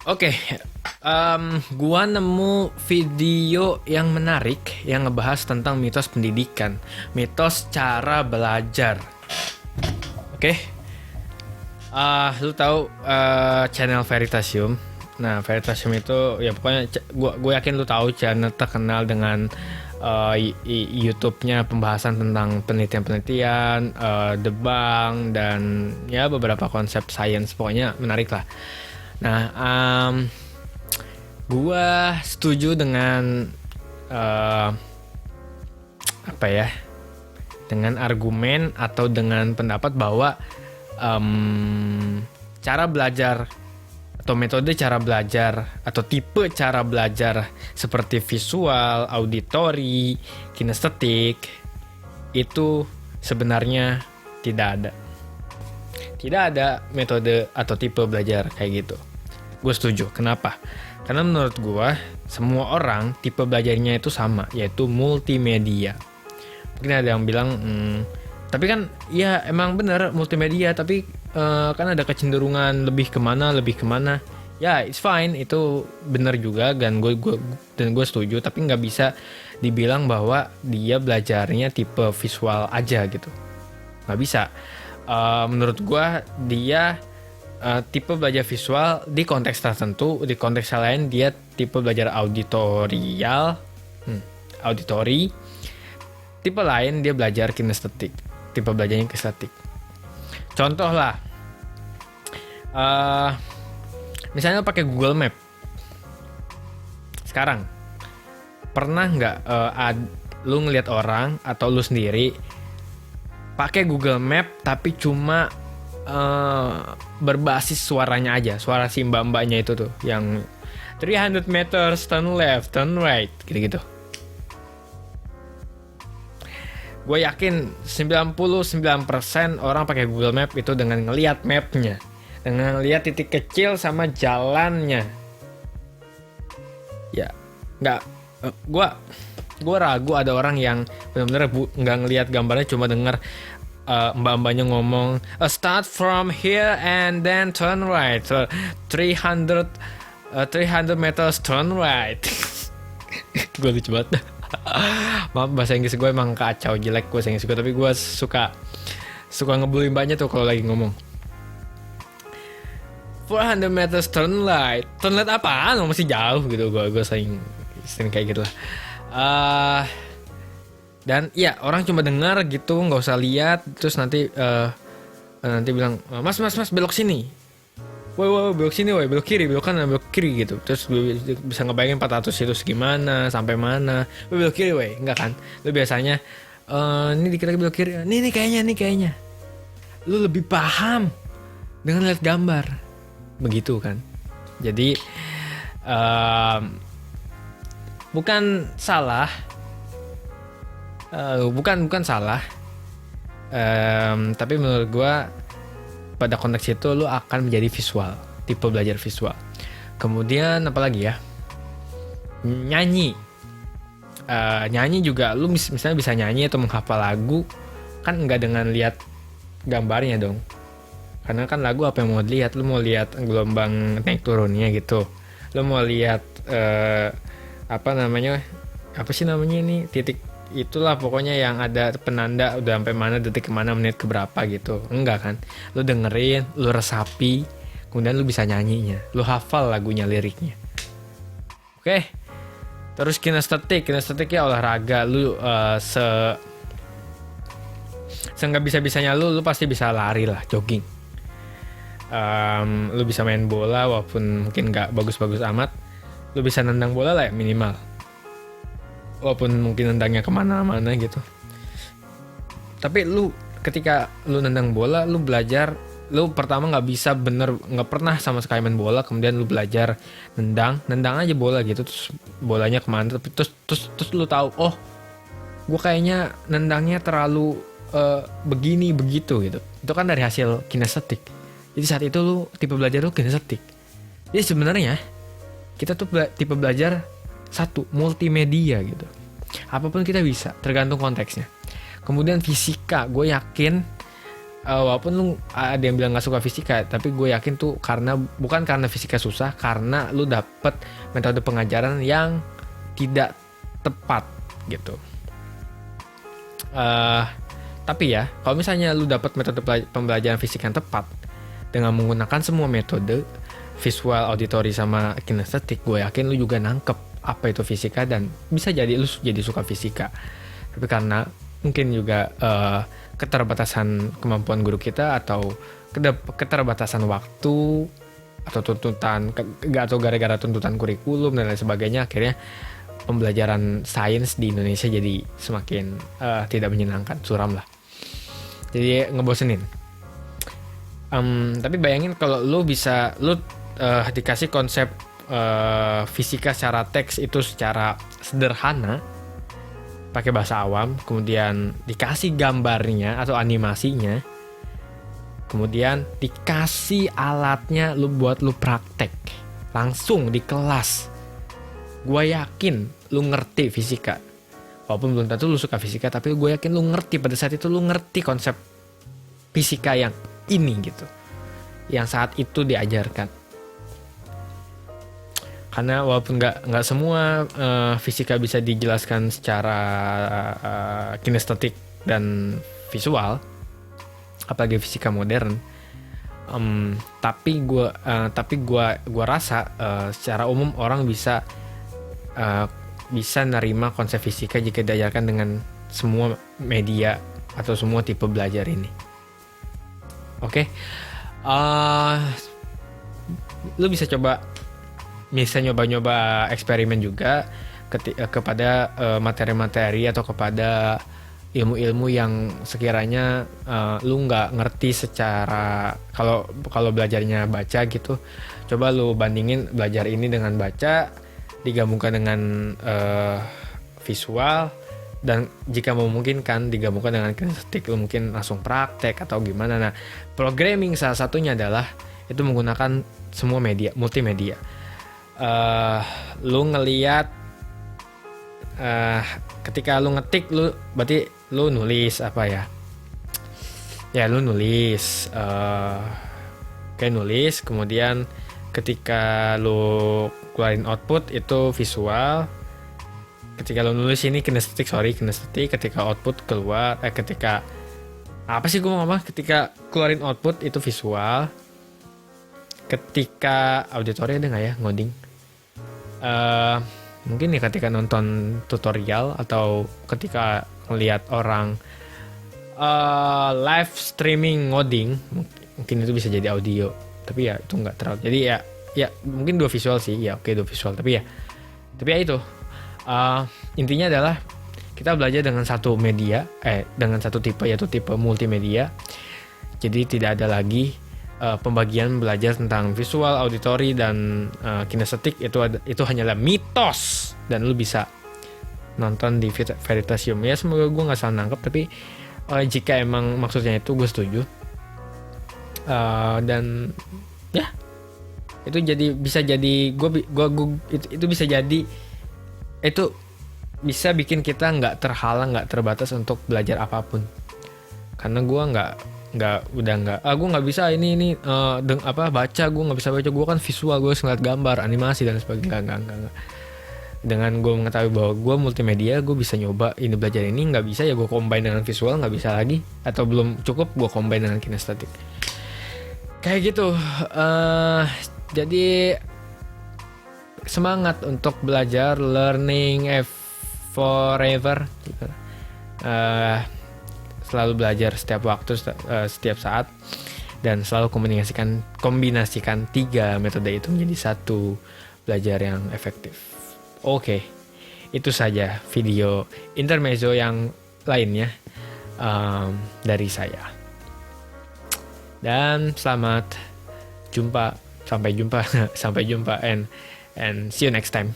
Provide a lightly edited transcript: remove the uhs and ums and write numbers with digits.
Oke, gua nemu video yang menarik yang ngebahas tentang mitos pendidikan, mitos cara belajar. Oke, lu tahu channel Veritasium? Nah, Veritasium itu ya pokoknya gue yakin lu tahu channel terkenal dengan YouTube-nya pembahasan tentang penelitian-penelitian, debunk dan ya beberapa konsep sains, pokoknya menarik lah. Nah, gua setuju dengan uh, apa ya? Dengan argumen atau dengan pendapat bahwa cara belajar atau metode cara belajar atau tipe cara belajar seperti visual, auditori, kinestetik itu sebenarnya tidak ada. Tidak ada metode atau tipe belajar kayak gitu. Gue setuju. Kenapa? Karena menurut gue, semua orang tipe belajarnya itu sama, yaitu multimedia. Mungkin ada yang bilang, tapi kan ya emang bener multimedia, tapi kan ada kecenderungan lebih kemana. Ya, it's fine, itu bener juga, dan gue setuju. Tapi nggak bisa dibilang bahwa dia belajarnya tipe visual aja gitu. Nggak bisa. Menurut gue dia tipe belajar visual di konteks tertentu, di konteks lain dia tipe belajar auditori, tipe lain dia belajar kinestetik, tipe belajarnya kinestetik. Contoh lah, misalnya pakai Google Map. Sekarang pernah nggak lu ngeliat orang atau lu sendiri pakai Google Map tapi cuma berbasis suaranya aja, suara si mbak-mbaknya itu tuh yang 300 meters turn left, turn right, gitu-gitu. Gue yakin 99% orang pakai Google Map itu dengan ngelihat mapnya, dengan ngelihat titik kecil sama jalannya. Ya, nggak, gue ragu ada orang yang benar-benar nggak ngelihat gambarnya, cuma dengar mbak-mbaknya ngomong start from here and then turn right, 300 meters turn right. Gue lucu banget. Maaf, bahasa Inggris gue emang kacau, jelek bahasa Inggris gue, tapi gue suka ngebully mbaknya tuh kalau lagi ngomong 400 meters turn right apaan, masih jauh gitu. Gue sering kayak gitu lah. Dan ya orang cuma dengar gitu, nggak usah lihat, terus nanti bilang mas belok sini, woi belok sini, woi belok kiri, belok kanan, belok kiri gitu. Terus gue bisa ngebayangin 400 itu segimana, sampai mana, woi belok kiri, woi enggak kan? Lu biasanya ini dikit lagi belok kiri, nih kayaknya. Lu lebih paham dengan lihat gambar, begitu kan? Jadi bukan salah. Bukan salah, tapi menurut gue pada konteks itu lu akan menjadi visual, tipe belajar visual. Kemudian apalagi ya, nyanyi juga lu misalnya bisa nyanyi atau menghafal lagu kan nggak dengan lihat gambarnya dong, karena kan lagu apa yang mau lihat, lu mau lihat gelombang naik turunnya gitu, lu mau lihat apa sih namanya ini, titik itulah pokoknya yang ada penanda udah sampai mana, detik kemana, menit keberapa gitu. Enggak kan, lu dengerin, lu resapi, kemudian lu bisa nyanyinya, lu hafal lagunya, liriknya. Oke. Terus kinestetik ya olahraga. Lu nggak bisa-bisanya lu pasti bisa lari lah, jogging. Lu bisa main bola walaupun mungkin nggak bagus-bagus amat, lu bisa nendang bola lah ya minimal, walaupun mungkin nendangnya kemana-mana gitu. Tapi lu ketika lu nendang bola, lu belajar, lu pertama nggak pernah sama sekali main bola, kemudian lu belajar nendang aja bola gitu, terus bolanya kemana, terus lu tahu, oh gue kayaknya nendangnya terlalu begini begitu gitu. Itu kan dari hasil kinestetik. Jadi saat itu lu tipe belajar lu kinestetik. Jadi sebenarnya kita tuh tipe belajar satu, multimedia gitu. Apapun kita bisa, tergantung konteksnya. Kemudian fisika, gue yakin walaupun lu ada yang bilang nggak suka fisika, tapi gue yakin tuh bukan karena fisika susah, karena lu dapet metode pengajaran yang tidak tepat gitu. Tapi ya, kalau misalnya lu dapet metode pembelajaran fisika yang tepat dengan menggunakan semua metode visual, auditory, sama kinestetik, gue yakin lu juga nangkep apa itu fisika dan bisa jadi lu jadi suka fisika. Tapi karena mungkin juga keterbatasan kemampuan guru kita atau keterbatasan waktu atau tuntutan atau gara-gara tuntutan kurikulum dan lain sebagainya, akhirnya pembelajaran sains di Indonesia jadi semakin tidak menyenangkan, suram lah. Jadi ngebosenin. Tapi bayangin kalau lu dikasih konsep fisika secara teks itu secara sederhana, pakai bahasa awam, kemudian dikasih gambarnya atau animasinya, kemudian dikasih alatnya buat lu praktek langsung di kelas. Gue yakin lu ngerti fisika. Walaupun belum tentu lu suka fisika, tapi gue yakin lu ngerti pada saat itu, lu ngerti konsep fisika yang ini gitu, yang saat itu diajarkan. Karena walaupun nggak semua fisika bisa dijelaskan secara kinestetik dan visual, apalagi fisika modern. Tapi gue rasa secara umum orang bisa nerima konsep fisika jika diajarkan dengan semua media atau semua tipe belajar ini. Oke. Lu bisa nyoba-nyoba eksperimen juga kepada materi-materi atau kepada ilmu-ilmu yang sekiranya lu nggak ngerti secara, kalau belajarnya baca gitu, coba lu bandingin belajar ini dengan baca digabungkan dengan visual, dan jika memungkinkan digabungkan dengan kinestetik, lu mungkin langsung praktek atau gimana. Nah, programming salah satunya adalah itu menggunakan semua media, multimedia. Lu ngeliat ketika lu ngetik, berarti lu nulis apa ya? Ya lu nulis, kayak nulis, kemudian ketika lu keluarin output itu visual. Ketika lu nulis ini kinestetik, ketika output keluar, ketika keluarin output itu visual. Ketika auditory ada nggak ya ngoding? Mungkin ya ketika nonton tutorial atau ketika ngelihat orang live streaming ngoding, mungkin itu bisa jadi audio, tapi ya itu nggak terlalu, jadi ya mungkin dua visual sih, ya oke, dua visual, tapi ya itu intinya adalah kita belajar dengan satu media, dengan satu tipe, yaitu tipe multimedia. Jadi tidak ada lagi pembagian belajar tentang visual, auditory, dan kinestetik. Itu hanyalah mitos, dan lu bisa nonton di Veritasium. Ya semoga gue nggak salah nangkep, tapi jika emang maksudnya itu, gue setuju. Dan ya itu bisa jadi itu bisa jadi, itu bisa bikin kita nggak terhalang, nggak terbatas untuk belajar apapun. Karena gue gue nggak bisa baca, gue nggak bisa baca, gue kan visual, gue harus ngeliat gambar, animasi dan sebagainya. Nggak. Dengan gue mengetahui bahwa gue multimedia, gue bisa nyoba ini, belajar ini, nggak bisa ya gue combine dengan visual, nggak bisa lagi, atau belum cukup gue combine dengan kinestetik, kayak gitu. Jadi semangat untuk belajar, learning forever, selalu belajar setiap waktu, setiap saat, dan selalu kombinasikan 3 metode itu menjadi satu belajar yang efektif. Oke, itu saja video intermezzo yang lainnya dari saya, dan sampai jumpa and see you next time.